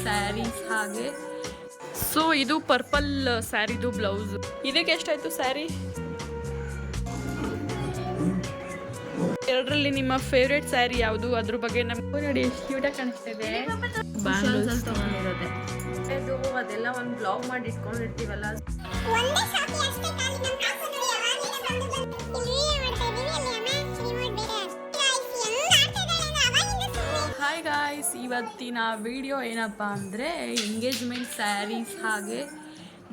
ಸ್ಯಾರೀಸ್ ಹಾಗೆ. ಸೊ ಇದು purple ಸ್ಯಾರಿದು blouse. ಇದಕ್ಕೆ ಎಷ್ಟಾಯ್ತು ಸ್ಯಾರಿ? ಎರಡರಲ್ಲಿ ನಿಮ್ಮ ಫೇವ್ರೇಟ್ ಸ್ಯಾರಿ ಯಾವುದು? ಅದ್ರ ಬಗ್ಗೆ ನಮ್ಗೆ ನೋಡಿ ಎಷ್ಟು ಕ್ಯೂಟಾಗಿ ಕಾಣಿಸ್ತಿದೆ. ಇದು ಅದೆಲ್ಲ ಒಂದು ಬ್ಲಾಗ್ ಮಾಡಿ ಇಟ್ಕೊಂಡಿರ್ತೀವಲ್ಲ. ಹಾಯ್ ಗಾಯ್ಸ್, ಇವತ್ತಿನ ವಿಡಿಯೋ ಏನಪ್ಪ ಅಂದರೆ ಎಂಗೇಜ್ಮೆಂಟ್ ಸ್ಯಾರೀಸ್ ಹಾಗೆ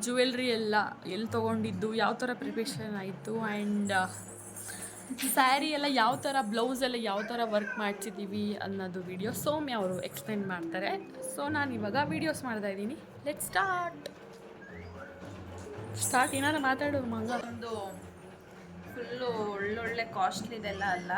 ಜ್ಯುವೆಲ್ರಿ ಎಲ್ಲ ಎಲ್ಲಿ ತೊಗೊಂಡಿದ್ದು, ಯಾವ ಥರ ಪ್ರಿಪ್ರೇಷನ್ ಆಯಿತು, ಆ್ಯಂಡ್ ಸ್ಯಾರಿ ಎಲ್ಲ ಯಾವ ಥರ, ಬ್ಲೌಸ್ ಎಲ್ಲ ಯಾವ ಥರ ವರ್ಕ್ ಮಾಡ್ತಿದ್ದೀವಿ ಅನ್ನೋದು ವಿಡಿಯೋ ಸೌಮ್ಯ ಅವರು ಎಕ್ಸ್ಪ್ಲೇನ್ ಮಾಡ್ತಾರೆ. ಸೊ ನಾನು ಇವಾಗ ವೀಡಿಯೋಸ್ ಮಾಡ್ತಾಯಿದ್ದೀನಿ. Let start. ಏನಾದ್ರು ಮಾತಾಡೋ ಮಗ. ಒಂದು ಫುಲ್ಲು ಒಳ್ಳೊಳ್ಳೆ ಕಾಸ್ಟ್ಲಿದೆಲ್ಲ ಅಲ್ಲ,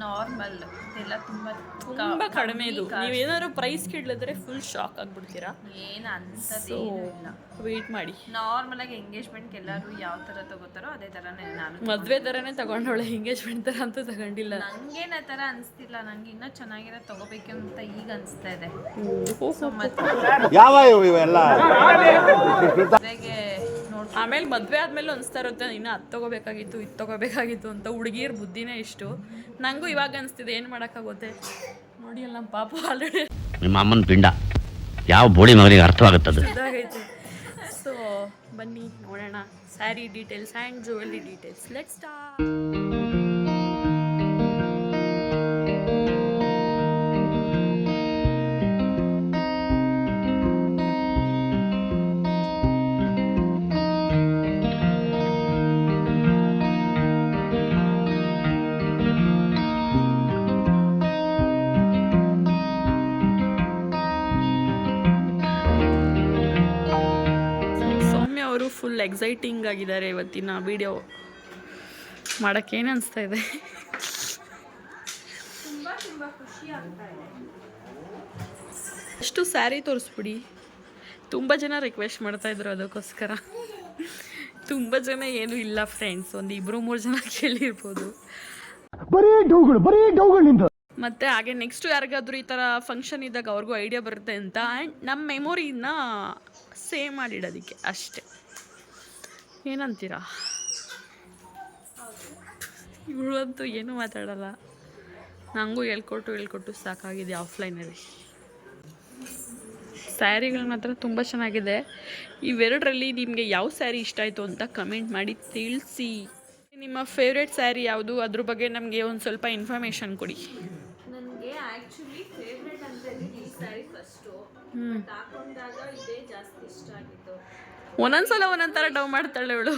ನಾರ್ಮಲ್ ಇದೆಲ್ಲ ತುಂಬ ಕಡಿಮೆ. ಇದು ನೀವೇನಾದ್ರು ಪ್ರೈಸ್ ಕೇಳಿದ್ರೆ ಫುಲ್ ಶಾಕ್ ಆಗಿಬಿಡ್ತೀರಾ. ಏನು ಅಂಥದ್ದು ಇಲ್ಲ, ವೆಯ್ಟ್ ಮಾಡಿ. ನಾರ್ಮಲ್ ಆಗಿ ಎಂಗೇಜ್ಮೆಂಟ್ಗೆ ಎಲ್ಲರೂ ಯಾವ ಥರ ತಗೋತಾರೋ ಅದೇ ಥರನೇ ನಾನು ಮದುವೆ ಥರನೇ ತಗೊಂಡವಳೆ. ಎಂಗೇಜ್ಮೆಂಟ್ ಥರ ಅಂತೂ ತಗೊಂಡಿಲ್ಲ. ನನಗೇನು ಆ ಥರ ಅನಿಸ್ತಿಲ್ಲ. ನನಗೆ ಇನ್ನೂ ಚೆನ್ನಾಗಿರೋ ತಗೋಬೇಕು ಅಂತ ಈಗ ಅನಿಸ್ತಾ ಇದೆ. ಆಮೇಲೆ ಮದುವೆ ಆದಮೇಲೆ ಅನಿಸ್ತಾ ಇರುತ್ತೆ ಇನ್ನು ಅದು ತೊಗೋಬೇಕಾಗಿತ್ತು, ಇದು ತೊಗೋಬೇಕಾಗಿತ್ತು ಅಂತ. ಹುಡುಗಿಯರ ಬುದ್ಧಿನೇ ಇಷ್ಟು. ನನಗೂ ಇವಾಗ ಅನಿಸ್ತಿದೆ, ಏನು ಮಾಡೋಕ್ಕಾಗುತ್ತೆ ನೋಡಿ. ಅಲ್ಲ ನಮ್ಮ ಪಾಪು ಆಲ್ರೆಡಿ ನಿಮ್ಮ ಅಮ್ಮನ ಪಿಂಡ ಯಾವ ಬೋಡಿ ಮಗನಿಗೆ ಅರ್ಥವಾಗುತ್ತದೆ. ಇದಾಗೈತೆ. ಸೊ ಬನ್ನಿ ನೋಡೋಣ sari details and jewellery details. Let's start. Full exciting ಆಗಿದ್ದಾರೆ ಇವತ್ತಿನ ವಿಡಿಯೋ ಮಾಡೋಕ್ಕೆ. ಏನು ಅನಿಸ್ತಾ ಇದೆ? ತುಂಬ ಖುಷಿ ಆಗ್ತಾ ಇದೆ. ಅಷ್ಟು ಸ್ಯಾರಿ ತೋರಿಸ್ಬಿಡಿ. ತುಂಬ ಜನ ರಿಕ್ವೆಸ್ಟ್ ಮಾಡ್ತಾಯಿದ್ರು ಅದಕ್ಕೋಸ್ಕರ. ತುಂಬ ಜನ ಏನೂ ಇಲ್ಲ ಫ್ರೆಂಡ್ಸ್, ಒಂದು 2-3 ಜನ ಕೇಳಿರ್ಬೋದು. ಮತ್ತು ಹಾಗೆ ನೆಕ್ಸ್ಟ್ ಯಾರಿಗಾದ್ರೂ ಈ ಥರ ಫಂಕ್ಷನ್ ಇದ್ದಾಗ ಅವ್ರಿಗೂ ಐಡಿಯಾ ಬರುತ್ತೆ ಅಂತ, ಆ್ಯಂಡ್ ನಮ್ಮ ಮೆಮೊರಿನ ಸೇವ್ ಮಾಡಿಡೋದಕ್ಕೆ ಅಷ್ಟೇ. ಏನಂತೀರಾ? ಇವಳಂತೂ ಏನೂ ಮಾತಾಡಲ್ಲ. ನನಗೂ ಹೇಳ್ಕೊಟ್ಟು ಸಾಕಾಗಿದೆ ಆಫ್ಲೈನಲ್ಲಿ. ಸ್ಯಾರಿಗಳು ಮಾತ್ರ ತುಂಬ ಚೆನ್ನಾಗಿದೆ. ಇವೆರಡರಲ್ಲಿ ನಿಮಗೆ ಯಾವ ಸ್ಯಾರಿ ಇಷ್ಟ ಆಯಿತು ಅಂತ ಕಮೆಂಟ್ ಮಾಡಿ ತಿಳಿಸಿ. ನಿಮ್ಮ ಫೇವ್ರೇಟ್ ಸ್ಯಾರಿ ಯಾವುದು? ಅದ್ರ ಬಗ್ಗೆ ನಮಗೆ ಒಂದು ಸ್ವಲ್ಪ ಇನ್ಫಾರ್ಮೇಷನ್ ಕೊಡಿ. ನನಗೆ ಆ್ಯಕ್ಚುಲಿ ಫೇವ್ರೇಟ್ ಅಂದರೆ ಈ ಸ್ಯಾರಿ ಫಸ್ಟು. ಹಾಕೊಂಡಾಗ ಇದೇ ಜಾಸ್ತಿ ಇಷ್ಟ ಆಗಿತ್ತು. ಒಂದೊಂದ್ಸಲ ಒಂದೊಂಥರ ಡವ್ ಮಾಡ್ತಾಳೆ ಅವಳು.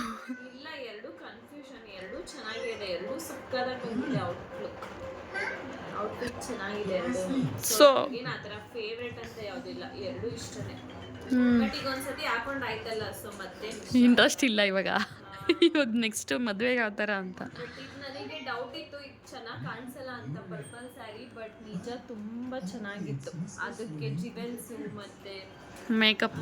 ಇಲ್ಲ, ಎರಡು ಕನ್ಫ್ಯೂಷನ್. ಎರಡು ಚೆನ್ನಾಗಿದೆ, ಎರಡು ಸಕ್ಕದಾಗಿ ಬಂದಿದೆ. ಔಟ್ಫಿಟ್ ಚೆನ್ನಾಗಿದೆ ಎರಡು. ಸೊ ಏನು ಆ ಥರ ಫೇವ್ರೇಟ್ ಅಂತ ಯಾವುದಿಲ್ಲ, ಎರಡು ಇಷ್ಟನೇ. ಬಟ್ ಈಗ ಒಂದ್ಸತಿ ಹಾಕೊಂಡು ಆಯ್ತಲ್ಲ, ಸೊ ಮತ್ತೆ ಇಂಟ್ರೆಸ್ಟ್ ಇಲ್ಲ ಇವಾಗ. ನೆಕ್ಸ್ಟ್ ಮದುವೆಗೆ ಯಾವ ಥರ ಅಂತ. ನನಗೆ ಡೌಟ್ ಇತ್ತು, ಇದು ಚೆನ್ನಾಗಿ ಕಾಣಿಸಲ್ಲ ಅಂತ ಪರ್ಪಲ್ ಸ್ಯಾರಿ. ಬಟ್ ನಿಜ ತುಂಬ ಚೆನ್ನಾಗಿತ್ತು. ಅದಕ್ಕೆ ಜ್ಯುವೆಲ್ಸು ಮತ್ತು ಮೇಕಪ್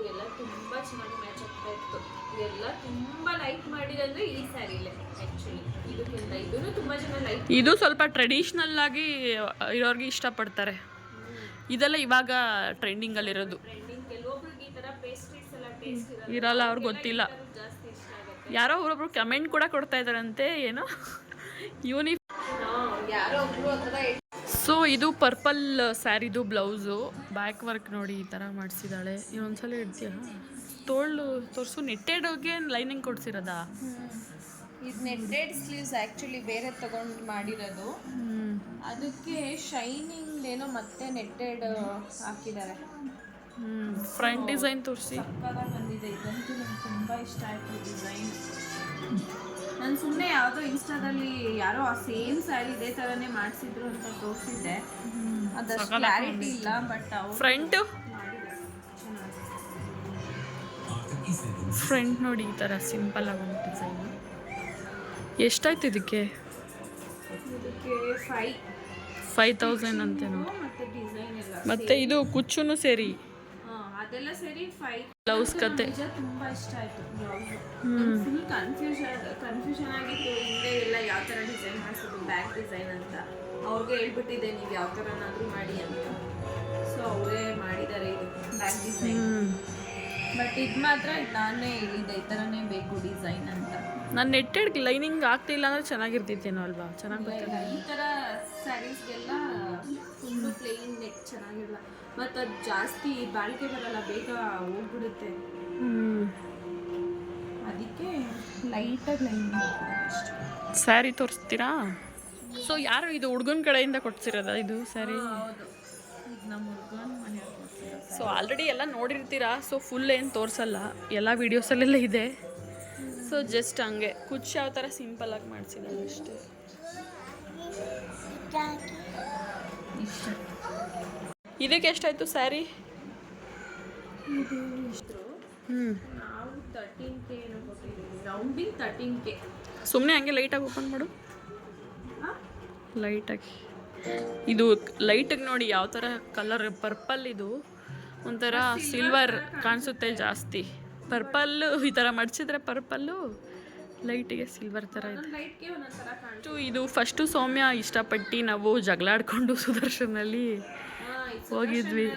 ಎಲ್ಲ ತುಂಬ ಚೆನ್ನಾಗಿ ಮ್ಯಾಚ್ ಆಗ್ತಾ ಇತ್ತು. ಎಲ್ಲ ತುಂಬ ಲೈಕ್ ಮಾಡಿದಂದ್ರೆ ಈ ಸ್ಯಾರಿಲೇ ಆ್ಯಕ್ಚುಲಿ. ಇದಕ್ಕಿಂತ ಇದೂ ತುಂಬ ಜನ ಲೈಕ್. ಇದು ಸ್ವಲ್ಪ ಟ್ರೆಡಿಷ್ನಲ್ ಆಗಿ ಇರೋರಿಗೆ ಇಷ್ಟಪಡ್ತಾರೆ. ಇದೆಲ್ಲ ಇವಾಗ ಟ್ರೆಂಡಿಂಗಲ್ಲಿರೋದು. ಕೆಲವೊಬ್ರಿಗೆ ಈ ಥರ ಪೇಸ್ಟ್ರೀಸ್ ಎಲ್ಲ ಟೇಸ್ಟ್ ಇರಲ್ಲ, ಅವ್ರಿಗೆ ಗೊತ್ತಿಲ್ಲ. ಜಾಸ್ತಿ ಇಷ್ಟ ಆಗುತ್ತೆ. ಯಾರೋ ಒಬ್ಬೊಬ್ರು ಕಮೆಂಟ್ ಕೂಡ ಕೊಡ್ತಾ ಇದ್ದಾರಂತೆ, ಏನೋ ಯಾರೋ ಒಬ್ರು ಆ ಥರ. ಸೊ ಇದು ಪರ್ಪಲ್ ಸ್ಯಾರಿದು ಬ್ಲೌಸು. ಬ್ಯಾಕ್ ವರ್ಕ್ ನೋಡಿ ಈ ಥರ ಮಾಡಿಸಿದ್ದಾಳೆ. ಇನ್ನೊಂದ್ಸಲ ಇಡ್ತೀಯ? ತೋಳು ತೋರಿಸು. ನೆಟ್ಟೆಡ್ಗೆ ಲೈನಿಂಗ್ ಕೊಡ್ಸಿರೋದಾ? ಇದು ನೆಟ್ಟೆಡ್ ಸ್ಲೀವ್ಸ್ ಆ್ಯಕ್ಚುಲಿ ಬೇರೆ ತಗೊಂಡು ಮಾಡಿರೋದು. ಅದಕ್ಕೆ ಶೈನಿಂಗ್ ಏನೋ ಮತ್ತೆ ನೆಟ್ಟೆಡ್ ಹಾಕಿದ್ದಾರೆ. ಫ್ರಂಟ್ ಡಿಸೈನ್ ತೋರಿಸಿ. ಸಕ್ಕತ್ತಾಗಿ ಬಂದಿದೆ. ಇದಂತೂ ನನಗೆ ತುಂಬ ಇಷ್ಟ ಆಯಿತು ಡಿಸೈನ್. ನಾನು ಸುಮ್ಮನೆ ಯಾವುದೋ ಇನ್ಸ್ಟಾದಲ್ಲಿ ಯಾರೋ ಆ ಸೇಮ್ ಸ್ಯಾರಿ ಇದೇ ಥರನೇ ಮಾಡಿಸಿದ್ರು ಅಂತ ತೋರಿಸಿದ್ದೆ. ಅದಷ್ಟು ಕ್ಲಾರಿಟಿ ಇಲ್ಲ. ಬಟ್ ಫ್ರಂಟ್ ನೋಡಿ ಈ ಥರ ಸಿಂಪಲ್ ಆಗಿ ಒಂದು ಡಿಸೈನ್. ಎಷ್ಟಾಯ್ತು ಇದಕ್ಕೆ? 5,000 ಅಂತೇನೋ. ಮತ್ತೆ ಇದು ಕುಚ್ಚುನು ಸೇರಿ ಅದೆಲ್ಲ ಸೇರಿ 5. ಬ್ಲೌಸ್ ಕತೆ ತುಂಬ ಇಷ್ಟ ಆಯಿತು. ಬ್ಲೌಸ್ ಫುಲ್ ಕನ್ಫ್ಯೂಷನ್ ಆಗಿತ್ತು. ಹಿಂದೆ ಎಲ್ಲ ಯಾವ ಥರ ಡಿಸೈನ್ ಮಾಡಿಸೋದು, ಬ್ಯಾಕ್ ಡಿಸೈನ್ ಅಂತ. ಅವ್ರಿಗೆ ಹೇಳ್ಬಿಟ್ಟಿದ್ದೆ ನೀವು ಯಾವ ಥರನಾದರೂ ಮಾಡಿ ಅಂತ. ಸೊ ಅವರೇ ಮಾಡಿದ್ದಾರೆ. Black design. ಬಟ್ ಇದು ಮಾತ್ರ ನಾನೇ ಹೇಳಿದ್ದೆ ಈ ಥರನೇ ಬೇಕು ಡಿಸೈನ್ ಅಂತ. ನಾನು ನೆಟ್ಟೆಡ್ ಲೈನಿಂಗ್ ಆಗ್ತಿಲ್ಲ ಅಂದರೆ ಚೆನ್ನಾಗಿರ್ತಿತ್ತೇನೋ ಅಲ್ವಾ? ಚೆನ್ನಾಗಿ ಬರ್ತದೆ. ಈ ಥರ ಸ್ಯಾರೀಸ್ಗೆಲ್ಲ ಫುಲ್ಲು ಪ್ಲೇನ್ ನೆಕ್ ಚೆನ್ನಾಗಿಲ್ಲ, ಮತ್ತು ಅದು ಜಾಸ್ತಿ ಬಾಳಿಕೆ ಬರಲ್ಲ, ಬೇಗ ಹೋಗ್ಬಿಡುತ್ತೆ. ಅದಕ್ಕೆ ಲೈಟಾಗಿ ಲೈನ್ ಅಷ್ಟೇ. ಸ್ಯಾರಿ ತೋರಿಸ್ತೀರಾ? ಸೊ ಯಾರು ಇದು ಹುಡುಗನ ಕಡೆಯಿಂದ ಕೊಡ್ಸಿರೋದ ಇದು ಸ್ಯಾರಿ? ಹೌದು, ಇದು ನಮ್ಮ ಹುಡುಗನ ಮನೆಯವ್ರು ಕೊಡ್ಸಿರೋ. ಸೊ ಆಲ್ರೆಡಿ ಎಲ್ಲ ನೋಡಿರ್ತೀರಾ, ಸೊ ಫುಲ್ ಏನು ತೋರಿಸಲ್ಲ, ಎಲ್ಲ ವೀಡಿಯೋಸಲ್ಲೆಲ್ಲ ಇದೆ. ಸೊ ಜಸ್ಟ್ ಹಂಗೆ ಕುಚ್ಚು ಯಾವ ಥರ ಸಿಂಪಲಾಗಿ ಮಾಡಿಸಿದ್ದಾರೆ ಅಷ್ಟೇ. ಇದಕ್ಕೆ ಎಷ್ಟಾಯಿತು ಸ್ಯಾರಿ? ನಾವು 13K ಏನೋ ಕೊಟ್ಟಿದ್ದೀವಿ, ರೌಂಡಿಂಗ್ 13K. ಸುಮ್ಮನೆ ಹಂಗೆ ಲೈಟಾಗಿ ಓಪನ್ ಮಾಡು, ಲೈಟಾಗಿ. ಇದು ಲೈಟಾಗಿ ನೋಡಿ ಯಾವ ಥರ ಕಲರ್, ಪರ್ಪಲ್. ಇದು ಒಂಥರ ಸಿಲ್ವರ್ ಕಾಣಿಸುತ್ತೆ ಜಾಸ್ತಿ. ಪರ್ಪಲ್ಲು ಈ ಥರ ಮಡಿಸಿದ್ರೆ ಪರ್ಪಲ್ಲು, ಲೈಟಿಗೆ ಸಿಲ್ವರ್ ಥರ ಇದೆ. ಲೈಟ್ಗೆ ಒಂದೊಂಥರ ಕಾಣಿಸ್ತು. ಇದು ಫಸ್ಟು ಸೌಮ್ಯ ಇಷ್ಟಪಟ್ಟು ನಾವು ಜಗಳಾಡ್ಕೊಂಡು ಸುದರ್ಶನಲ್ಲಿ ಹೋಗಿದ್ವಿ.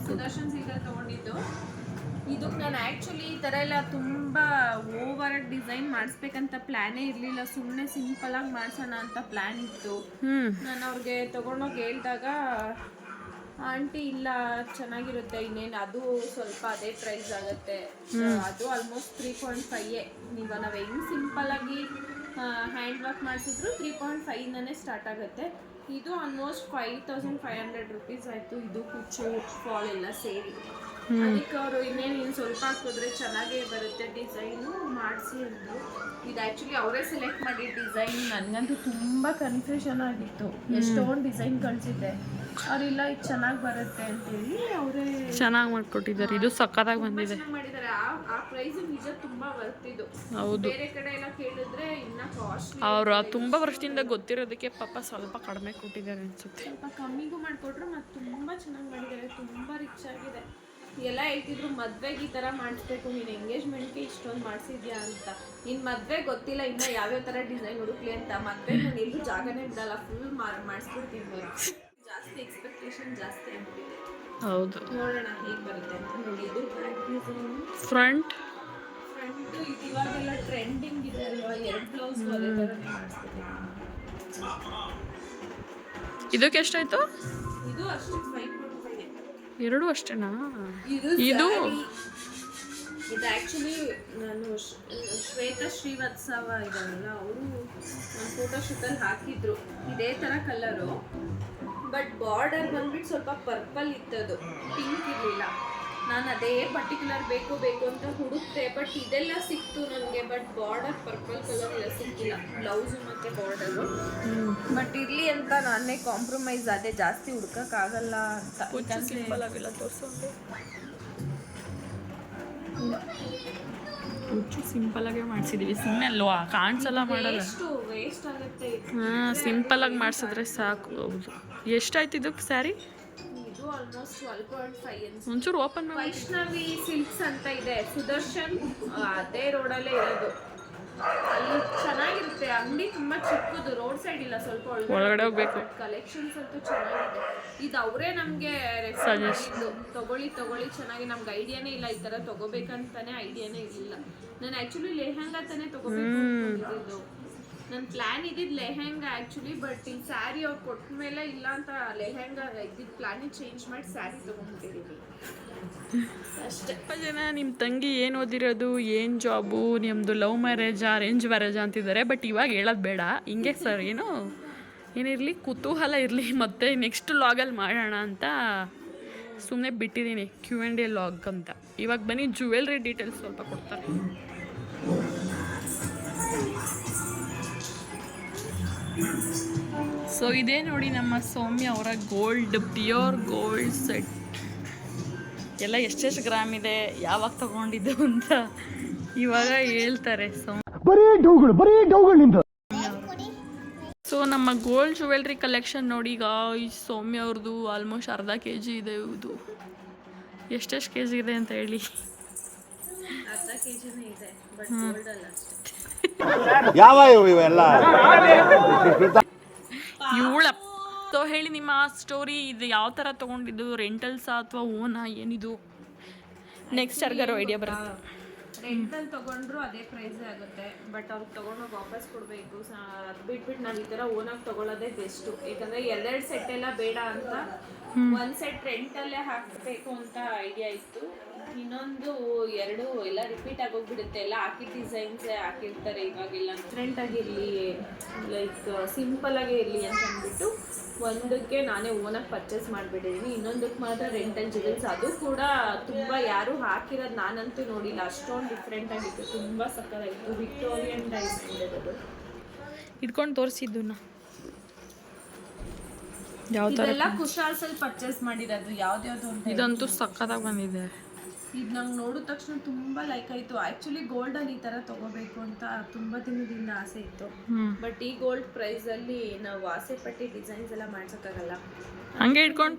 ಸುದರ್ಶನ್ ಸೀರೆ ತೊಗೊಂಡಿದ್ದು. ಇದಕ್ಕೆ ನಾನು ಆ್ಯಕ್ಚುಲಿ ಈ ಥರ ಎಲ್ಲ ತುಂಬ ಓವರಾಗಿ ಡಿಸೈನ್ ಮಾಡಿಸ್ಬೇಕಂತ ಪ್ಲ್ಯಾನೇ ಇರಲಿಲ್ಲ, ಸುಮ್ಮನೆ ಸಿಂಪಲಾಗಿ ಮಾಡಿಸೋಣ ಅಂತ ಪ್ಲ್ಯಾನ್ ಇತ್ತು. ನಾನು ಅವ್ರಿಗೆ ತೊಗೊಂಡೋಗಿ ಹೇಳಿದಾಗ ಆಂಟಿ ಇಲ್ಲ ಚೆನ್ನಾಗಿರುತ್ತೆ, ಇನ್ನೇನು ಅದು ಸ್ವಲ್ಪ ಅದೇ ಪ್ರೈಸ್ ಆಗುತ್ತೆ, ಅದು ಆಲ್ಮೋಸ್ಟ್ 3.5. ನಾವು ಹೆಂಗೆ ಸಿಂಪಲಾಗಿ ಹ್ಯಾಂಡ್ ವರ್ಕ್ ಮಾಡಿಸಿದ್ರು 3.5 ಸ್ಟಾರ್ಟ್ ಆಗುತ್ತೆ. ಇದು ಆಲ್ಮೋಸ್ಟ್ 5500 ರುಪೀಸ್ ಆಯಿತು. ಇದು ಕುಚ್ಚು ಫಾಲ್ ಎಲ್ಲ ಸೇರಿ. ಅದಕ್ಕೆ ಅವರು ಇನ್ನೇನು ಸ್ವಲ್ಪ ಹಾಕಿದ್ರೆ ಚೆನ್ನಾಗೇ ಬರುತ್ತೆ ಡಿಸೈನು ಮಾಡಿಸಿ ಅಂದರು. ಇದು ಆ್ಯಕ್ಚುಲಿ ಅವರೇ ಸೆಲೆಕ್ಟ್ ಮಾಡಿ ಡಿಸೈನ್. ನನಗಂತೂ ತುಂಬ ಕನ್ಫ್ಯೂಷನ್ ಆಗಿತ್ತು, ಎಷ್ಟೊಂದು ಡಿಸೈನ್ ಕಳಿಸಿದ್ದೆ. ಅವರಿಲ್ಲ ಇದು ಚೆನ್ನಾಗಿ ಬರುತ್ತೆ ಅಂತೇಳಿ ಅವರೇ ಚೆನ್ನಾಗಿ ಮಾಡಿಕೊಟ್ಟಿದ್ದಾರೆ. ಇದು ಸಕ್ಕತ್ತಾಗಿ ಬಂದಿದೆ ಮಾಡಿದ್ದಾರೆ. ಆ ಪ್ರೈಸ್ ನಿಜ ತುಂಬ ಬರ್ತಿದ್ದು. ಹೌದು, ಬೇರೆ ಕಡೆ ಎಲ್ಲ ಕೇಳಿದ್ರೆ ಇನ್ನ ಕಾಸ್ಟ್ಲಿ. ಅವರು ತುಂಬ ವರ್ಷದಿಂದ ಗೊತ್ತಿರೋದಕ್ಕೆ ಪಾಪ ಸ್ವಲ್ಪ ಕಡಿಮೆ ಕೊಟ್ಟಿದ್ದಾರೆ ಅನ್ಸುತ್ತೆ. ಸ್ವಲ್ಪ ಕಮ್ಮಿಗೂ ಮಾಡಿಕೊಟ್ರು, ಮತ್ತು ತುಂಬ ಚೆನ್ನಾಗಿ ಮಾಡಿದ್ದಾರೆ, ತುಂಬ ರಿಚ್ ಆಗಿದೆ. ಎಲ್ಲ ಹೇಳ್ತಿದ್ರು ಮದ್ವೆಗೆ ಈ ಥರ ಮಾಡಿಸ್ಬೇಕು, ನೀನು ಎಂಗೇಜ್ಮೆಂಟ್ಗೆ ಇಷ್ಟೊಂದು ಮಾಡಿಸಿದ್ಯಾ ಅಂತ. ಇನ್ನು ಮದುವೆ ಗೊತ್ತಿಲ್ಲ ಇನ್ನು ಯಾವ್ಯಾವ ಥರ ಡಿಸೈನ್ ಹುಡುಕ್ಲಿ ಅಂತ. ಮದುವೆ ನಾನು ಎಲ್ಲೂ ಜಾಗನೇ ಬಿಡಲ್ಲ, ಫುಲ್ ಮಾಡಿಸ್ಬಿಡ್ತೀನಿ. ಜಾಸ್ತಿ ಎಕ್ಸ್ಪೆಕ್ಟೇಷನ್ ಜಾಸ್ತಿ ಆಗ್ಬಿಟ್ಟಿದೆ. ಹೌದು, ನೋಡೋಣ ಹೇಗೆ ಬರುತ್ತೆ ಅಂತ. ನೋಡಿ, ಇದು ಬ್ಯಾಕ್ ಡಿಸೈನ್, ಫ್ರಂಟ್ ಇದು ಇವಾಗೆಲ್ಲ ಟ್ರೆಂಡಿಂಗ್ ಇದೆ ಅಲ್ವಾ, 2 ಬ್ಲೌಸ್ ಅದೇ ಥರನೇ ಮಾಡಿಸ್ಬಿಟ್ಟಿದ್ದೀನಿ. ಇದಕ್ಕೆ ಎಷ್ಟಾಯಿತು? ಇದು ಅಷ್ಟೇ 5.5. ಎರಡು ಅಷ್ಟೇನಾ? ಇದು ಇದು ಆ್ಯಕ್ಚುಲಿ ನಾನು ಶ್ವೇತಾ ಶ್ರೀವತ್ಸವ ಇದ್ದಾರಲ್ಲ, ಅವರು ಒಂದು ಫೋಟೋಶೂಟಲ್ಲಿ ಹಾಕಿದ್ರು ಇದೇ ಥರ ಕಲರು. ಬಟ್ ಬಾರ್ಡರ್ ಬಂದ್ಬಿಟ್ಟು ಸ್ವಲ್ಪ ಪರ್ಪಲ್ ಇತ್ತದು, ಪಿಂಕ್ ಇರಲಿಲ್ಲ. ನಾನು ಅದೇ ಪರ್ಟಿಕ್ಯುಲರ್ ಬೇಕು ಅಂತ ಹುಡುಕ್ತೆ, ಬಟ್ ಇದೆಲ್ಲ ಸಿಕ್ತು ನನಗೆ. ಬಟ್ ಬಾರ್ಡರ್ ಪರ್ಪಲ್ ಕಲರ್ ಎಲ್ಲ ಸಿಕ್ಕಿಲ್ಲ, ಬ್ಲೌಸು ಮತ್ತು ಬಾರ್ಡರು. ಬಟ್ ಇರಲಿ ಅಂತ ನಾನೇ ಕಾಂಪ್ರಮೈಸ್ ಅದೇ, ಜಾಸ್ತಿ ಹುಡ್ಕೋಕ್ಕಾಗಲ್ಲ ಅಂತ. ಸಿಂಪಲ್ ಆಗಿಲ್ಲ ತೋರಿಸೋದು, ಹುಚ್ಚು ಸಿಂಪಲಾಗೆ ಮಾಡಿಸಿದೀವಿ. ಸುಮ್ಮನೆ ಅಲ್ವಾ ಕಾಣಿಸಲ್ಲ, ಮಾಡಲ್ಲ. ವೇಸ್ಟ್ ಆಗುತ್ತೆ. ಹಾಂ, ಸಿಂಪಲಾಗಿ ಮಾಡಿಸಿದ್ರೆ ಸಾಕು. ಹೌದು. ಎಷ್ಟಾಯ್ತು ಇದಕ್ಕೆ ಸ್ಯಾರಿ? ಇದು ಆಲ್ಮೋಸ್ಟ್ 12.5. ಒಂಚೂರು ಓಪನ್ ಮಾಡಿ. ವೈಷ್ಣವಿ ಸಿಲ್ಕ್ಸ್ ಅಂತ ಇದೆ, ಸುದರ್ಶನ್ ಅದೇ ರೋಡಲ್ಲೇ ಇರೋದು. ಅಲ್ಲಿ ಚೆನ್ನಾಗಿರುತ್ತೆ ಅಂಗಡಿ, ತುಂಬ ಚಿಕ್ಕದು, ರೋಡ್ ಸೈಡ್ ಇಲ್ಲ, ಸ್ವಲ್ಪ ಒಳಗಡೆ ಹೋಗ್ಬೇಕು. ಕಲೆಕ್ಷನ್ಸ್ ಅಂತೂ ಚೆನ್ನಾಗಿದೆ. ಇದು ಅವರೇ ನಮಗೆ ತಗೊಳ್ಳಿ ಚೆನ್ನಾಗಿ. ನಮ್ಗೆ ಐಡಿಯಾನೇ ಇಲ್ಲ, ಈ ಥರ ತಗೋಬೇಕಂತಾನೆ ಐಡಿಯಾನೇ ಇರಲಿಲ್ಲ. ನಾನು ಆ್ಯಕ್ಚುಲಿ ಲೆಹಂಗಾ ತಾನೇ ತಗೋಬೇಕು ಅಂತಿದ್ದು. ನನ್ನ ಪ್ಲ್ಯಾನ್ ಇದ್ದಿದ್ದು ಲೆಹೆಂಗಾ ಆ್ಯಕ್ಚುಲಿ. ಬಟ್ ಈ ಸ್ಯಾರಿ ಅವ್ರು ಕೊಟ್ಟ ಮೇಲೆ ಇಲ್ಲ ಅಂತ ಲೆಹೆಂಗಾ ಇದ್ದಿದ್ದು ಪ್ಲ್ಯಾನಿಗೆ ಚೇಂಜ್ ಮಾಡಿ ಸ್ಯಾರಿ ತೊಗೊಂಡ್ಬಿಟ್ಟಿದ್ದೀವಿ ಅಷ್ಟೇ. ತುಂಬ ಜನ ನಿಮ್ಮ ತಂಗಿ ಏನು ಓದಿರೋದು, ಏನು ಜಾಬು, ನಿಮ್ಮದು ಲವ್ ಮ್ಯಾರೇಜಾ ಅರೇಂಜ್ ಮ್ಯಾರೇಜಾ ಅಂತಿದ್ದಾರೆ. ಬಟ್ ಇವಾಗ ಹೇಳೋದು ಬೇಡ, ಹಿಂಗೆ ಸರ್ ಏನಿರಲಿ ಕುತೂಹಲ ಇರಲಿ, ಮತ್ತು ನೆಕ್ಸ್ಟ್ ಲಾಗಲ್ಲಿ ಮಾಡೋಣ ಅಂತ ಸುಮ್ಮನೆ ಬಿಟ್ಟಿದ್ದೀನಿ, Q&A ಲಾಗ್ ಅಂತ. ಇವಾಗ ಬನ್ನಿ ಜ್ಯುವೆಲ್ರಿ ಡೀಟೇಲ್ಸ್ ಸ್ವಲ್ಪ ಕೊಡ್ತಾರೆ. ಸೊ ಇದೇ ನೋಡಿ ನಮ್ಮ ಸೌಮ್ಯ ಅವರ ಪ್ಯೂರ್ ಗೋಲ್ಡ್ ಸೆಟ್. ಎಲ್ಲ ಎಷ್ಟೆಷ್ಟು ಗ್ರಾಮ್ ಇದೆ, ಯಾವಾಗ ತಗೊಂಡಿದ್ದು ಅಂತ ಇವಾಗ ಹೇಳ್ತಾರೆ ಸೊ ನಮ್ಮ ಗೋಲ್ಡ್ ಜ್ಯುವೆಲ್ರಿ ಕಲೆಕ್ಷನ್ ನೋಡಿ ಗಾಯ್ಸ್. ಸೌಮ್ಯ ಅವ್ರದ್ದು ಆಲ್ಮೋಸ್ಟ್ ಅರ್ಧ kg ಇದೆ. ಇದು ಎಷ್ಟೆಷ್ಟು kg ಇದೆ ಅಂತ ಹೇಳಿ? ಅರ್ಧ kgನೇ ಇದೆ, ಬಟ್ ಗೋಲ್ಡ್ ಅಲ್ಲ ಅಷ್ಟೇ. ಯಾವ ಇವೆಲ್ಲ ಇವಳ ಸೊ ಹೇಳಿ ನಿಮ್ಮ ಸ್ಟೋರಿ, ಇದು ಯಾವ ಥರ ತೊಗೊಂಡಿದ್ದು, ರೆಂಟಲ್ಸಾ ಅಥವಾ ಓನಾ, ಏನಿದು? ನೆಕ್ಸ್ಟ್ ಯಾರಿಗಾರು ಐಡಿಯಾ ಬರುತ್ತೆ. ರೆಂಟಲ್ ತೊಗೊಂಡ್ರು ಅದೇ ಪ್ರೈಸೇ ಆಗುತ್ತೆ, ಬಟ್ ಅವ್ರಿಗೆ ತೊಗೊಂಡೋಗಿ ವಾಪಸ್ ಕೊಡಬೇಕು. ಅದು ಬಿಟ್ಬಿಟ್ಟು ನಾವು ಈ ಥರ ಓನಾಗಿ ತೊಗೊಳ್ಳೋದೇ ಬೆಸ್ಟು. ಯಾಕಂದರೆ ಎರಡೆರಡು ಸೆಟ್ ಎಲ್ಲ ಬೇಡ ಅಂತ ಒಂದು ಸೆಟ್ ರೆಂಟಲ್ಲೇ ಹಾಕಬೇಕು ಅಂತ ಐಡಿಯಾ ಇತ್ತು. ಇನ್ನೊಂದು ಎರಡು ಎಲ್ಲ ರಿಪೀಟ್ ಆಗೋಗ್ಬಿಡುತ್ತೆ, ಎಲ್ಲ ಹಾಕಿದ ಡಿಸೈನ್ಸೇ ಹಾಕಿರ್ತಾರೆ. ಇವಾಗೆಲ್ಲ ಡಿಫ್ರೆಂಟಾಗಿರಲಿ, ಲೈಕ್ ಸಿಂಪಲಾಗೇ ಇರಲಿ ಅಂತ ಅಂದ್ಬಿಟ್ಟು ಒಂದಕ್ಕೆ ನಾನೇ ಓನಾಗಿ ಪರ್ಚೇಸ್ ಮಾಡಿಬಿಟ್ಟಿದ್ದೀನಿ. ಇನ್ನೊಂದಕ್ಕೆ ಮಾತ್ರ ರೆಂಟಲ್ ಜ್ಯುವೆಲ್ಸ್, ಅದು ಕೂಡ ತುಂಬ ಯಾರೂ ಹಾಕಿರೋದು ನಾನಂತೂ ನೋಡಿಲ್ಲ, ಅಷ್ಟೊಂದು ಡಿಫ್ರೆಂಟಾಗಿತ್ತು, ತುಂಬ ಸಕ್ಕತ್ತಾಗಿತ್ತು. ವಿಕ್ಟೋರಿಯನ್ ಟೈಪ್ ಅದು ಇಟ್ಕೊಂಡು ತೋರಿಸಿದ್ದು ಯಾವ ಥರ? ಇದೆಲ್ಲ ಕುಶಾಲ್ಸಲ್ಲಿ ಪರ್ಚೇಸ್ ಮಾಡಿರೋದು. ಯಾವ್ದ್ಯಾವ್ದು ಅಂತ ಇದಂತೂ ಸಕ್ಕತ್ತಾಗಿ ಬಂದಿದೆ. ಇದು ನಂಗೆ ನೋಡಿದ ತಕ್ಷಣ ತುಂಬ ಲೈಕ್ ಆಯಿತು. ಆ್ಯಕ್ಚುಲಿ ಗೋಲ್ಡಲ್ಲಿ ಈ ಥರ ತೊಗೋಬೇಕು ಅಂತ ತುಂಬ ದಿನದಿಂದ ಆಸೆ ಇತ್ತು, ಬಟ್ ಈ ಗೋಲ್ಡ್ ಪ್ರೈಸಲ್ಲಿ ನಾವು ಆಸೆ ಪಟ್ಟು ಡಿಸೈನ್ಸ್ ಎಲ್ಲ ಮಾಡ್ಸೋಕ್ಕಾಗಲ್ಲ. ಹಂಗೆ ಇಟ್ಕೊಂಡು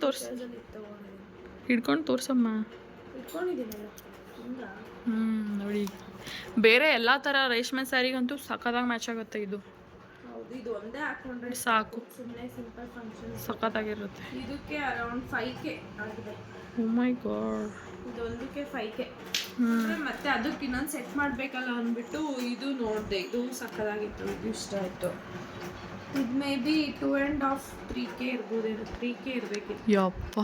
ತೋರ್ಸಮ್ಮ. ಇಟ್ಕೊಂಡಿದ್ದೀನಲ್ಲ ಹಿಂಗ. ನೋಡಿ, ಬೇರೆ ಎಲ್ಲ ಥರ ರೇಷ್ಮೆ ಸ್ಯಾರಿಗಂತೂ ಸಕ್ಕತ್ತಾಗಿ ಮ್ಯಾಚ್ ಆಗುತ್ತೆ ಇದು. ಹೌದು, ಇದು ಒಂದೇ ಹಾಕೊಂಡ್ರೆ ಸಾಕು, ಸುಮ್ಮನೆ ಸಿಂಪಲ್ ಫಂಕ್ಷನ್ ಸಕ್ಕತ್ತಾಗಿರುತ್ತೆ. ಇದಕ್ಕೆ ಅರೌಂಡ್ 5K ಆಗಿದೆ. ಓ ಮೈ ಗಾಡ್, ಇದೊಂದಕ್ಕೆ 5K. ಮತ್ತೆ ಅದಕ್ಕೆ ಇನ್ನೊಂದು ಸೆಟ್ ಮಾಡಬೇಕಲ್ಲ ಅಂದ್ಬಿಟ್ಟು ಇದು ನೋಡಿದೆ. ಇದು ಸಕ್ಕದಾಗಿತ್ತು, ಇದು ಇಷ್ಟ ಆಯಿತು. ಇದು ಮೇ ಬಿ 2.5 3K ಇರ್ಬೋದೇನು, 3K ಇರಬೇಕಿತ್ತು. ಯಪ್ಪ,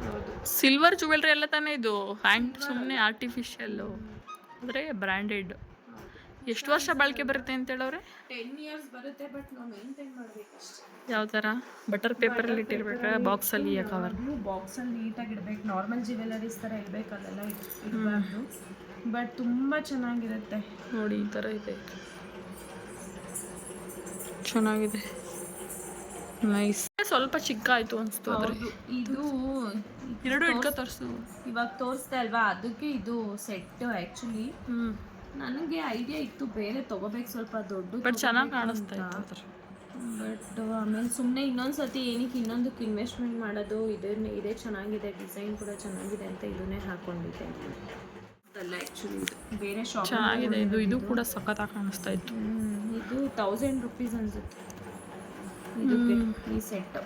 ಹೌದು. ಸಿಲ್ವರ್ ಜುವೆಲ್ರಿ ಎಲ್ಲ ತಾನೇ ಇದು, ಹ್ಯಾಂಡ್ ಸುಮ್ಮನೆ ಆರ್ಟಿಫಿಷಿಯಲ್ಲು ಅಂದರೆ ಬ್ರ್ಯಾಂಡೆಡ್. ಎಷ್ಟು ವರ್ಷ ಬಾಳಿಕೆ ಬರುತ್ತೆ ಅಂತ ಹೇಳೋರೆ? 10 years ಬರುತ್ತೆ, ಬಟ್ ನಾವು ಮೇಂಟೈನ್ ಮಾಡಬೇಕಷ್ಟೇ. ಯಾವ ಥರ? ಬಟರ್ ಪೇಪರಲ್ಲಿ ಇಟ್ಟಿರ್ಬೇಕಾ, ಬಾಕ್ಸಲ್ಲಿ ಕವರ್? ಬಾಕ್ಸಲ್ಲಿ ನೀಟಾಗಿ ಇಡಬೇಕು. ನಾರ್ಮಲ್ ಜ್ಯುವೆಲರೀಸ್ ಥರ ಇರಬೇಕು, ಅದೆಲ್ಲ ಇಡಬಾರ್ದು. ಬಟ್ ತುಂಬ ಚೆನ್ನಾಗಿರುತ್ತೆ. ನೋಡಿ, ಈ ಥರ ಇದೆ, ಚೆನ್ನಾಗಿದೆ, ನೈಸ್. ಸ್ವಲ್ಪ ಚಿಕ್ಕ ಆಯಿತು ಅನಿಸ್ತು. ಆದರೆ ಇದು ಎರಡು ಇಟ್ಕೊ ತೋರಿಸು. ಇವಾಗ ತೋರಿಸ್ದೆ ಅಲ್ವಾ, ಅದಕ್ಕೆ ಇದು ಸೆಟ್ಟು. ಆ್ಯಕ್ಚುಲಿ ನನಗೆ ಐಡಿಯಾ ಇತ್ತು ಬೇರೆ ತೊಗೋಬೇಕು, ಸ್ವಲ್ಪ ದೊಡ್ಡ, ಬಟ್ ಚೆನ್ನಾಗಿ ಕಾಣಿಸ್ತಾ ಇತ್ತು. ಬಟ್ ಆಮೇಲೆ ಸುಮ್ಮನೆ ಇನ್ನೊಂದ್ಸತಿ ಏನಕ್ಕೆ ಇನ್ನೊಂದಕ್ಕೆ ಇನ್ವೆಸ್ಟ್ಮೆಂಟ್ ಮಾಡೋದು, ಇದೇ ಚೆನ್ನಾಗಿದೆ, ಡಿಸೈನ್ ಕೂಡ ಚೆನ್ನಾಗಿದೆ ಅಂತ ಇದನ್ನೇ ಹಾಕೊಂಡಿದ್ದೆ. ಅಲ್ಲ ಆ್ಯಕ್ಚುಲಿ ಇದು ಬೇರೆ ಶಾಪ್ ಚೆನ್ನಾಗಿದೆ. ಇದು ಕೂಡ ಸಖತ್ತಾಗಿ ಕಾಣಿಸ್ತಾ ಇತ್ತು. ಇದು 1000 rupees ಅನ್ಸುತ್ತೆ ಇದಕ್ಕೆ, ಈ ಸೆಟ್.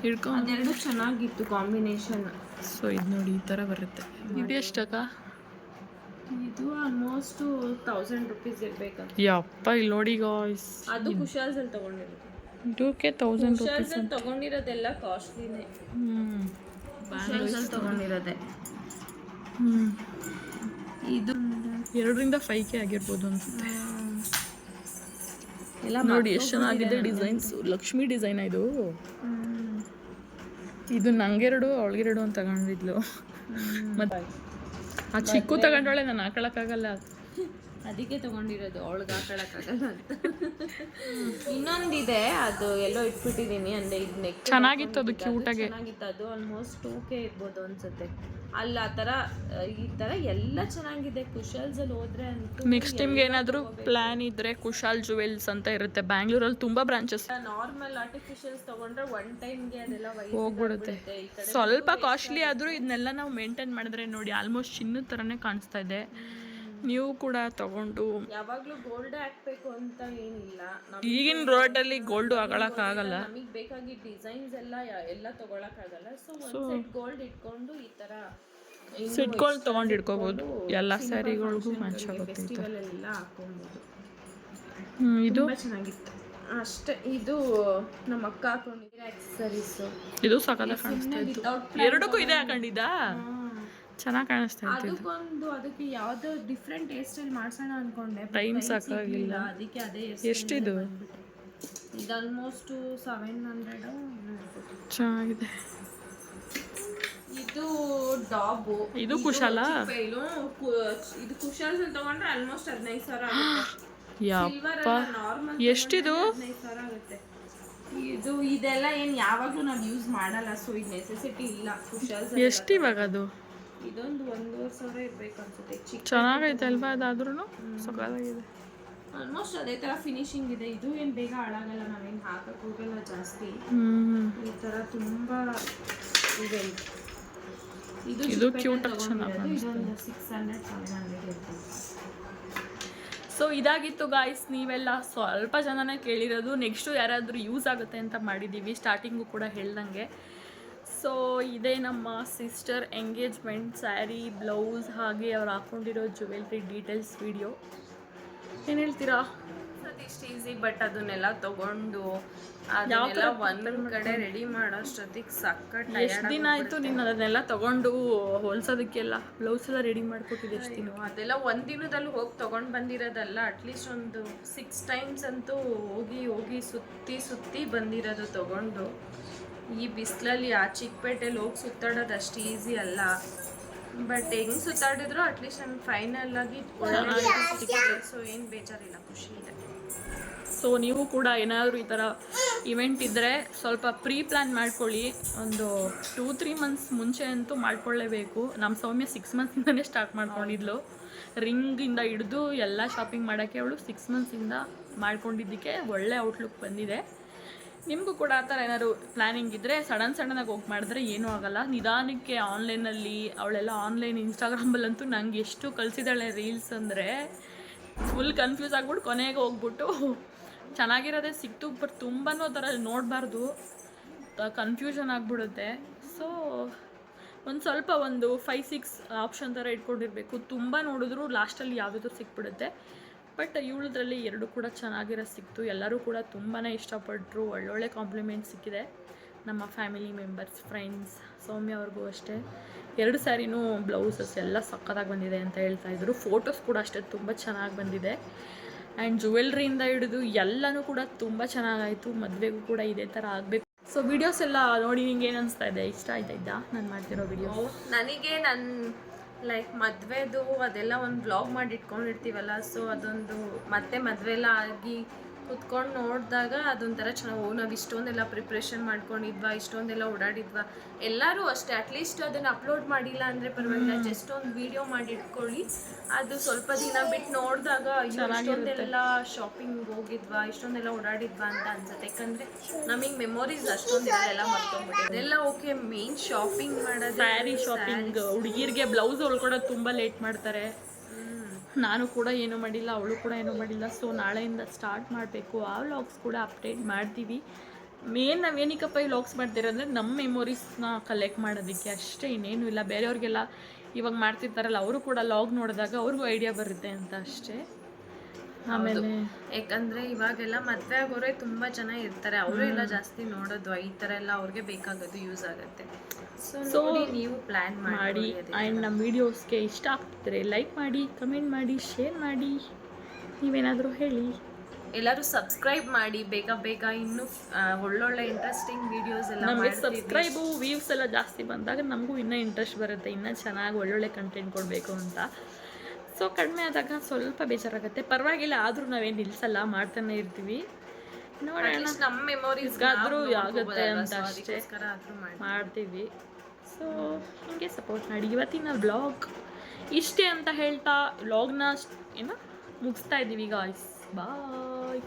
ಹಿಡ್ಕೊಂಡು ಅದೆರಡು ಚೆನ್ನಾಗಿತ್ತು ಕಾಂಬಿನೇಷನ್. ಸೊ ಇದು ನೋಡಿ, ಈ ಥರ ಬರುತ್ತೆ. ಇದು ಎಷ್ಟಕ್ಕ? ಇದು ಆಲ್ಮೋಸ್ಟ್ 1000 rupees ಇರ್ಬೇಕಂತ. ಯಪ್ಪ, ಇಲ್ಲಿ ನೋಡಿ ಗಾಯ್ಸ್, ಅದು ಕುಶಾಲ್ಸಲ್ಲಿ ತಗೊಂಡಿರೋದು. ಇದಕ್ಕೆ 1000 rupees. ಕುಶಾಲ್ಸಲ್ಲಿ ತಗೊಂಡಿರೋದೆಲ್ಲ ಕಾಸ್ಟ್ಲಿನೇ. ಕುಶಾಲ್ಸಲ್ಲಿ ತಗೊಂಡಿರೋದೆ. ಇದು 2-5K ಆಗಿರ್ಬೋದು ಅನ್ಸುತ್ತೆ. ಎಲ್ಲ ನೋಡಿ ಎಷ್ಟು ಚೆನ್ನಾಗಿದೆ ಡಿಸೈನ್ಸ್. ಲಕ್ಷ್ಮಿ ಡಿಸೈನ್ ಇದು. ಇದು ನಂಗೆರಡು ಅವಳಿಗೆರಡು ಅಂತ ತಗೊಂಡಿದ್ಲು. ಮತ್ತೆ ಆ ಚಿಕ್ಕು ತಗೊಂಡೋಳೆ, ನಾನು ಹಾಕೊಳಕ್ಕಾಗಲ್ಲ, ಅದಕ್ಕೆ ತಗೊಂಡಿರೋದು, ಅವಳಿಗೆ ಹಾಕೊಳಕ್ಕಾಗಲ್ಲ ಅಂತ. ಇನ್ನೊಂದಿದೆ, ಅದು ಎಲ್ಲೋ ಇಟ್ಬಿಟ್ಟಿದ್ದೀನಿ. ಅಂದರೆ ಇದು ನೆಕ್ ಚೆನ್ನಾಗಿತ್ತು, ಅದು ಕ್ಯೂಟಾಗಿ ಚೆನ್ನಾಗಿತ್ತು. ಅದು ಆಲ್ಮೋಸ್ಟ್ 2K ಇರ್ಬೋದು ಅನ್ಸುತ್ತೆ. ಅಲ್ಲ ಆ ಥರ ಈ ಥರ ಎಲ್ಲ ಚೆನ್ನಾಗಿದೆ. ಕುಶಾಲ್ಸಲ್ಲಿ ಹೋದ್ರೆ ಅಂತೂ ನೆಕ್ಸ್ಟ್ ಟೈಮ್ಗೆ ಏನಾದರೂ ಪ್ಲ್ಯಾನ್ ಇದ್ದರೆ ಕುಶಾಲ್ ಜುವೆಲ್ಸ್ ಅಂತ ಇರುತ್ತೆ ಬ್ಯಾಂಗ್ಳೂರಲ್ಲಿ, ತುಂಬ ಬ್ರಾಂಚಸ್. ನಾರ್ಮಲ್ ಆರ್ಟಿಫಿಷಿಯಲ್ಸ್ ತಗೊಂಡ್ರೆ ಒನ್ ಟೈಮ್ಗೆ ಅದೆಲ್ಲ ಹೋಗ್ಬಿಡುತ್ತೆ. ಸ್ವಲ್ಪ ಕಾಸ್ಟ್ಲಿ ಆದರೂ ಇದನ್ನೆಲ್ಲ ನಾವು ಮೇಂಟೈನ್ ಮಾಡಿದ್ರೆ ನೋಡಿ ಆಲ್ಮೋಸ್ಟ್ ಚಿನ್ನದ ಥರನೇ ಕಾಣಿಸ್ತಾ ಇದೆ. ನೀವು ಕೂಡ ತಗೊಂಡು, ಯಾವಾಗಲೂ ಗೋಲ್ಡ್ ಹಾಕ್ಬೇಕು ಅಂತ ಏನಿಲ್ಲ, ಈಗಿನ ರೋಡಲ್ಲಿ ಗೋಲ್ಡು ಹಾಕೊಳ್ಳೋಕ್ಕಾಗಲ್ಲ, ನಮಗೆ ಬೇಕಾಗಿದ್ದ ಡಿಸೈನ್ಸ್ ಎಲ್ಲ ತಗೊಳಕ್ಕಾಗಲ್ಲ. ಸೊ ಒಂದು ಸೆಟ್ ಗೋಲ್ಡ್ ಇಟ್ಕೊಂಡು ಈ ಥರ ಸಿಟ್ಗಳು ತೊಗೊಂಡು ಇಟ್ಕೋಬೋದು. ಎಲ್ಲ ಸ್ಯಾರಿಗಳಿಗೂ ಮ್ಯಾಚ್ ಆಗುತ್ತೆ. ಫೆಸ್ಟಿವಲಲ್ಲೆಲ್ಲ ಹಾಕೊಬೋದು. ಇದು ತುಂಬ ಚೆನ್ನಾಗಿತ್ತು ಅಷ್ಟೇ. ಇದು ನಮ್ಮ ಅಕ್ಕ ಹಾಕೊಂಡಿದ್ರೆ ಆಕ್ಸೆಸರೀಸು. ಇದು ಸಖತ್ತಾಗಿ ಕಾಣಿಸ್ತಾ ಇತ್ತು. ಎರಡಕ್ಕೂ ಇದೆ ಹಾಕೊಂಡಿದ್ದಾ? ಚೆನ್ನಾಗಿ ಕಾಣಿಸ್ತಾ ಇತ್ತು. ಅದಕ್ಕೆ ಯಾವುದೋ ಡಿಫ್ರೆಂಟ್ ಹೇರ್ ಸ್ಟೈಲ್ ಮಾಡ್ಸೋಣ ಅನ್ಕೊಂಡೆ, ಟೈಮ್ ಸಾಕಾಗಿಲ್ಲ. ಅದಕ್ಕೆ ಅದೇ ಎಷ್ಟಿದು? ಇದು ಆಲ್ಮೋಸ್ಟ್ 700. ಚೆನ್ನಾಗಿದೆ. ಇದು ಡಾಬು. ಇದು ಕುಶಾಲ? ಇದು ಕುಶಾಲ್ ತಗೊಂಡ್ರೆ ಆಲ್ಮೋಸ್ಟ್ 15,000 ಆಗುತ್ತೆ. ಯಪ್ಪ, ಎಷ್ಟಿದು? 15,000 ಆಗುತ್ತೆ. ಇದೆಲ್ಲ ಏನು ಯಾವಾಗಲೂ ನಾವು ಯೂಸ್ ಮಾಡಲ್ಲ, ಸೊ ಇದು ನೆಸೆಸಿಟಿ ಇಲ್ಲ. ಕುಶಾಲ್ಸ್ ಎಷ್ಟು ಇವಾಗ ಅದು? ಇದೊಂದು 1,500 ಇರ್ಬೇಕು ಅನ್ಸುತ್ತೆ. ಚೆನ್ನಾಗೈತೆ ಅಲ್ವಾ? ಅದಾದ್ರೂ ಸಕ್ಕತ್ತಾಗಿದೆ. ಆಲ್ಮೋಸ್ಟ್ ಅದೇ ಥರ ಫಿನಿಶಿಂಗ್ ಇದೆ. ಇದು ಏನು ಬೇಗ ಹಾಳಾಗಲ್ಲ, ನಾವೇನು ಹಾಕಕ್ಕೆ ಹೋಗಲ್ಲ ಜಾಸ್ತಿ. ಈ ಥರ ತುಂಬ ಇದೆ. ಇದು ಕ್ಯೂಟ್ ಆಗಿ ಚೆನ್ನಾಗಿ ಇದೊಂದು 600-700 ಇರ್ತದೆ. ಸೊ ಇದಾಗಿತ್ತು ಗಾಯ್ಸ್, ನೀವೆಲ್ಲ ಸ್ವಲ್ಪ ಜನನೇ ಕೇಳಿರೋದು. ನೆಕ್ಸ್ಟು ಯಾರಾದರೂ ಯೂಸ್ ಆಗುತ್ತೆ ಅಂತ ಮಾಡಿದ್ದೀವಿ, ಸ್ಟಾರ್ಟಿಂಗು ಕೂಡ ಹೇಳ್ದಂಗೆ. ಸೊ ಇದೇ ನಮ್ಮ ಸಿಸ್ಟರ್ ಎಂಗೇಜ್ಮೆಂಟ್ ಸ್ಯಾರಿ, ಬ್ಲೌಸ್, ಹಾಗೆ ಅವ್ರು ಹಾಕ್ಕೊಂಡಿರೋ ಜ್ಯುವೆಲ್ರಿ ಡೀಟೇಲ್ಸ್ ವಿಡಿಯೋ. ಏನು ಹೇಳ್ತೀರಾ? ಇಷ್ಟು ಈಸಿ, ಬಟ್ ಅದನ್ನೆಲ್ಲ ತಗೊಂಡು ಅದನ್ನೆಲ್ಲ ಒಂದ್ ಕಡೆ ರೆಡಿ ಮಾಡೋಷ್ಟೊತ್ತಿಗೆ ಸಖತ್ ಎಷ್ಟು ದಿನ ಆಯಿತು ನೀನು ಅದನ್ನೆಲ್ಲ ತಗೊಂಡು ಹೊಲ್ಸೋದಕ್ಕೆಲ್ಲ? ಬ್ಲೌಸ್ ಎಲ್ಲ ರೆಡಿ ಮಾಡಿಕೊಟ್ಟಿದ್ದೆ ಎಷ್ಟು ದಿನ? ಅದೆಲ್ಲ ಒಂದ್ ದಿನದಲ್ಲಿ ಹೋಗಿ ತಗೊಂಡು ಬಂದಿರೋದಲ್ಲ, ಅಟ್ಲೀಸ್ಟ್ ಒಂದು 6 times ಅಂತೂ ಹೋಗಿ ಸುತ್ತಿ ಬಂದಿರೋದು ತಗೊಂಡು. ಈ ಬಿಸಿಲಲ್ಲಿ ಆ ಚಿಕ್ಕಪೇಟೆಲಿ ಹೋಗಿ ಸುತ್ತಾಡೋದು ಅಷ್ಟು ಈಸಿ ಅಲ್ಲ, ಬಟ್ ಹೆಂಗೆ ಸುತ್ತಾಡಿದ್ರು ಅಟ್ಲೀಸ್ಟ್ ನಮ್ಗೆ ಫೈನಲ್ ಆಗಿ ಒಳ್ಳೆ ಸಿಕ್ಕಿದೆ. ಸೊ ಏನು ಬೇಜಾರಿಲ್ಲ, ಖುಷಿ ಇದೆ. ಸೊ ನೀವು ಕೂಡ ಏನಾದರೂ ಈ ಥರ ಇವೆಂಟ್ ಇದ್ದರೆ ಸ್ವಲ್ಪ ಪ್ರೀ ಪ್ಲ್ಯಾನ್ ಮಾಡ್ಕೊಳ್ಳಿ. ಒಂದು 2-3 months ಮುಂಚೆ ಅಂತೂ ಮಾಡ್ಕೊಳ್ಳೇಬೇಕು. ನಮ್ಮ ಸೌಮ್ಯ 6 monthsinದನೇ ಸ್ಟಾರ್ಟ್ ಮಾಡ್ಕೊಂಡಿದ್ಲು. ರಿಂಗಿಂದ ಹಿಡಿದು ಎಲ್ಲ ಶಾಪಿಂಗ್ ಮಾಡೋಕ್ಕೆ ಅವಳು 6 monthsinದ ಮಾಡ್ಕೊಂಡಿದ್ದಕ್ಕೆ ಒಳ್ಳೆ ಔಟ್ಲುಕ್ ಬಂದಿದೆ. ನಿಮಗೂ ಕೂಡ ಆ ಥರ ಏನಾದ್ರು ಪ್ಲ್ಯಾನಿಂಗ್ ಇದ್ದರೆ ಸಡನ್ನಾಗಿ ಹೋಗಿ ಮಾಡಿದ್ರೆ ಏನೂ ಆಗೋಲ್ಲ. ನಿಧಾನಕ್ಕೆ ಆನ್ಲೈನಲ್ಲಿ ಅವಳೆಲ್ಲ ಆನ್ಲೈನ್ ಇನ್ಸ್ಟಾಗ್ರಾಮಲ್ಲಂತೂ ನಂಗೆ ಎಷ್ಟು ಕಳಿಸಿದಾಳೆ ರೀಲ್ಸ್ ಅಂದರೆ ಫುಲ್ ಕನ್ಫ್ಯೂಸ್ ಆಗ್ಬಿಟ್ಟು ಕೊನೆಗೆ ಹೋಗ್ಬಿಟ್ಟು ಚೆನ್ನಾಗಿರೋದೇ ಸಿಕ್ತು, ಬಟ್ ತುಂಬಾ ಥರ ನೋಡಬಾರ್ದು, ಕನ್ಫ್ಯೂಷನ್ ಆಗಿಬಿಡುತ್ತೆ. ಸೊ ಒಂದು 5-6 ಆಪ್ಷನ್ ಥರ ಇಟ್ಕೊಂಡಿರಬೇಕು. ತುಂಬ ನೋಡಿದ್ರು ಲಾಸ್ಟಲ್ಲಿ ಯಾವುದಾದ್ರು ಸಿಕ್ಬಿಡುತ್ತೆ. ಬಟ್ ಇವಳದ್ರಲ್ಲಿ 2 ಕೂಡ ಚೆನ್ನಾಗಿರೋ ಸಿಕ್ತು. ಎಲ್ಲರೂ ಕೂಡ ತುಂಬಾ ಇಷ್ಟಪಟ್ಟರು, ಒಳ್ಳೊಳ್ಳೆ ಕಾಂಪ್ಲಿಮೆಂಟ್ ಸಿಕ್ಕಿದೆ. ನಮ್ಮ ಫ್ಯಾಮಿಲಿ ಮೆಂಬರ್ಸ್, ಫ್ರೆಂಡ್ಸ್, ಸೌಮ್ಯ ಅವ್ರಿಗೂ ಅಷ್ಟೇ 2 ಸ್ಯಾರಿನೂ ಬ್ಲೌಸಸ್ ಎಲ್ಲ ಸಕ್ಕತ್ತಾಗಿ ಬಂದಿದೆ ಅಂತ ಹೇಳ್ತಾಯಿದ್ರು. ಫೋಟೋಸ್ ಕೂಡ ಅಷ್ಟೇ ತುಂಬ ಚೆನ್ನಾಗಿ ಬಂದಿದೆ. ಆ್ಯಂಡ್ ಜ್ಯುವೆಲ್ರಿಯಿಂದ ಹಿಡಿದು ಎಲ್ಲನೂ ಕೂಡ ತುಂಬ ಚೆನ್ನಾಗಾಯಿತು. ಮದುವೆಗೂ ಕೂಡ ಇದೇ ಥರ ಆಗಬೇಕು. ಸೊ ವಿಡಿಯೋಸ್ ಎಲ್ಲ ನೋಡಿ ನಿಂಗೆ ಏನು ಅನಿಸ್ತಾ ಇದೆ? ಇಷ್ಟ ಆಯ್ತಾ ನಾನು ಮಾಡ್ತಿರೋ ವಿಡಿಯೋ? ನನಗೆ ಲೈಕ್ ಮದುವೆದು ಅದೆಲ್ಲ ಒಂದು ವ್ಲಾಗ್ ಮಾಡಿ ಇಟ್ಕೊಂಡಿರ್ತೀವಲ್ಲ, ಸೊ ಅದೊಂದು ಮತ್ತೆ ಮದುವೆ ಎಲ್ಲ ಆಗಿ ಕುತ್ಕೊಂಡು ನೋಡಿದಾಗ ಅದೊಂಥರ ಚೆನ್ನಾಗಿ, ನಾವು ಇಷ್ಟೊಂದೆಲ್ಲ ಪ್ರಿಪ್ರೇಷನ್ ಮಾಡ್ಕೊಂಡಿದ್ವಾ, ಇಷ್ಟೊಂದೆಲ್ಲ ಓಡಾಡಿದ್ವಾ. ಎಲ್ಲರೂ ಅಷ್ಟೇ, ಅಟ್ಲೀಸ್ಟ್ ಅದನ್ನು ಅಪ್ಲೋಡ್ ಮಾಡಿಲ್ಲ ಅಂದರೆ ಪರವಾಗಿಲ್ಲ, ಜಸ್ಟ್ ಒಂದು ವಿಡಿಯೋ ಮಾಡಿ ಇಟ್ಕೊಳ್ಳಿ. ಅದು ಸ್ವಲ್ಪ ದಿನ ಬಿಟ್ಟು ನೋಡಿದಾಗ ಇಷ್ಟೊಂದೆಲ್ಲ ಶಾಪಿಂಗ್ ಹೋಗಿದ್ವಾ, ಇಷ್ಟೊಂದೆಲ್ಲ ಓಡಾಡಿದ್ವಾ ಅಂತ ಅನ್ಸುತ್ತೆ. ಯಾಕಂದರೆ ನಮಗೆ ಮೆಮೊರೀಸ್ ಅಷ್ಟೊಂದಿರಲ್ಲ, ಮರ್ತೊಂಬಿಟ್ಟು ಅದೆಲ್ಲ. ಓಕೆ, ಮೇನ್ ಶಾಪಿಂಗ್ ಮಾಡೋದು, ಸ್ಯಾರಿ ಶಾಪಿಂಗ್, ಹುಡುಗಿರಿಗೆ ಬ್ಲೌಸ್ ಹೊಲ್ಕೊಡೋದು ತುಂಬ ಲೇಟ್ ಮಾಡ್ತಾರೆ. ನಾನು ಕೂಡ ಏನೂ ಮಾಡಿಲ್ಲ, ಅವಳು ಕೂಡ ಏನೂ ಮಾಡಿಲ್ಲ. ಸೊ ನಾಳೆಯಿಂದ ಸ್ಟಾರ್ಟ್ ಮಾಡಬೇಕು. ಆ ವ್ಲಾಗ್ಸ್ ಕೂಡ ಅಪ್ಡೇಟ್ ಮಾಡ್ತೀವಿ. ನಾವೇನಕ್ಕಪ್ಪ ಈ ವ್ಲಾಗ್ಸ್ ಮಾಡ್ತೀರಂದರೆ ನಮ್ಮ ಮೆಮೊರೀಸ್ನ ಕಲೆಕ್ಟ್ ಮಾಡೋದಕ್ಕೆ ಅಷ್ಟೇ, ಇನ್ನೇನು ಇಲ್ಲ. ಬೇರೆಯವ್ರಿಗೆಲ್ಲ ಇವಾಗ ಮಾಡ್ತಿರ್ತಾರಲ್ಲ, ಅವರು ಕೂಡ ವ್ಲಾಗ್ ನೋಡಿದಾಗ ಅವ್ರಿಗೂ ಐಡಿಯಾ ಬರುತ್ತೆ ಅಂತ ಅಷ್ಟೇ. ಆಮೇಲೆ ಯಾಕಂದರೆ ಇವಾಗೆಲ್ಲ ಮದುವೆ ಆಗೋರೆ ತುಂಬ ಜನ ಇರ್ತಾರೆ, ಅವರು ಎಲ್ಲ ಜಾಸ್ತಿ ನೋಡೋದು ಈ ಥರ ಎಲ್ಲ ಅವ್ರಿಗೆ ಬೇಕಾಗೋದು ಯೂಸ್ ಆಗುತ್ತೆ. ಸೊ ನೀವು ಪ್ಲ್ಯಾನ್ ಮಾಡಿ. ಆ್ಯಂಡ್ ನಮ್ಮ ವೀಡಿಯೋಸ್ಗೆ ಇಷ್ಟ ಆಗ್ತಿದ್ರೆ ಲೈಕ್ ಮಾಡಿ, ಕಮೆಂಟ್ ಮಾಡಿ, ಶೇರ್ ಮಾಡಿ. ನೀವೇನಾದರೂ ಹೇಳಿ. ಎಲ್ಲರೂ ಸಬ್ಸ್ಕ್ರೈಬ್ ಮಾಡಿ ಬೇಗ ಇನ್ನೂ ಒಳ್ಳೊಳ್ಳೆ ಇಂಟ್ರೆಸ್ಟಿಂಗ್ ವೀಡಿಯೋಸ್ ಎಲ್ಲ. ನಮಗೆ ಸಬ್ಸ್ಕ್ರೈಬು ವ್ಯೂಸ್ ಎಲ್ಲ ಜಾಸ್ತಿ ಬಂದಾಗ ನಮಗೂ ಇನ್ನೂ ಇಂಟ್ರೆಸ್ಟ್ ಬರುತ್ತೆ, ಇನ್ನೂ ಚೆನ್ನಾಗಿ ಒಳ್ಳೊಳ್ಳೆ ಕಂಟೆಂಟ್ ಕೊಡಬೇಕು ಅಂತ. ಸೊ ಕಡಿಮೆ ಆದಾಗ ಸ್ವಲ್ಪ ಬೇಜಾರಾಗುತ್ತೆ, ಪರವಾಗಿಲ್ಲ. ಆದರೂ ನಾವೇನು ನಿಲ್ಲಿಸಲ್ಲ, ಮಾಡ್ತಾನೆ ಇರ್ತೀವಿ. ನೋಡೋಣ, ನಮ್ಮ ಮೆಮೊರೀಸ್ ಆದರೂ ಆಗುತ್ತೆ ಅಂತ ಅಷ್ಟೇ ಮಾಡ್ತೀವಿ. ಸೊ ಹೀಗೆ ಸಪೋರ್ಟ್ ಮಾಡಿ. ಇವತ್ತಿನ ವ್ಲಾಗ್ ಇಷ್ಟೇ ಅಂತ ಹೇಳ್ತಾ ವ್ಲಾಗ್ನ ಮುಗಿಸ್ತಾ ಇದ್ದೀವಿ ಗಾಯ್ಸ್. ಬಾಯ್.